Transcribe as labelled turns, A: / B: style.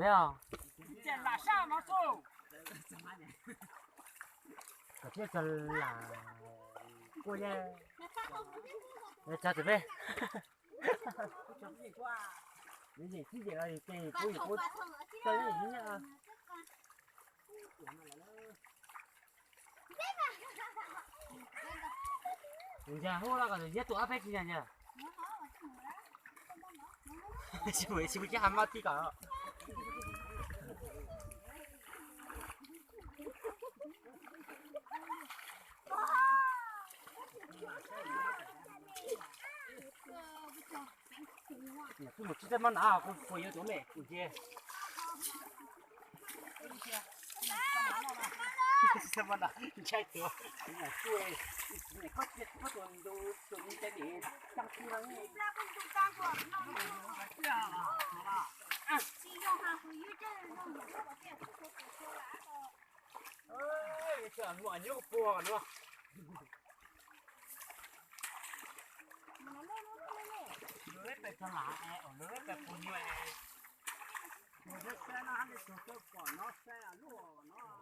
A: 呀，
B: 这拉啥嘛走？
A: 这是啦，过年，那咋准备？你这几件啊？给过一过，这人人家啊。人家好那个人家多少钱呢？是不是还没提高？父母记得么拿，我有多没？估计。什么呢？你猜多？你看对，你快点，快点都你在里，当主人呢。哎，这我有锅了。lướiไปฉลาแอลlướiไปปุ่นแหว
B: 我这山上还得走走过，那山啊路那。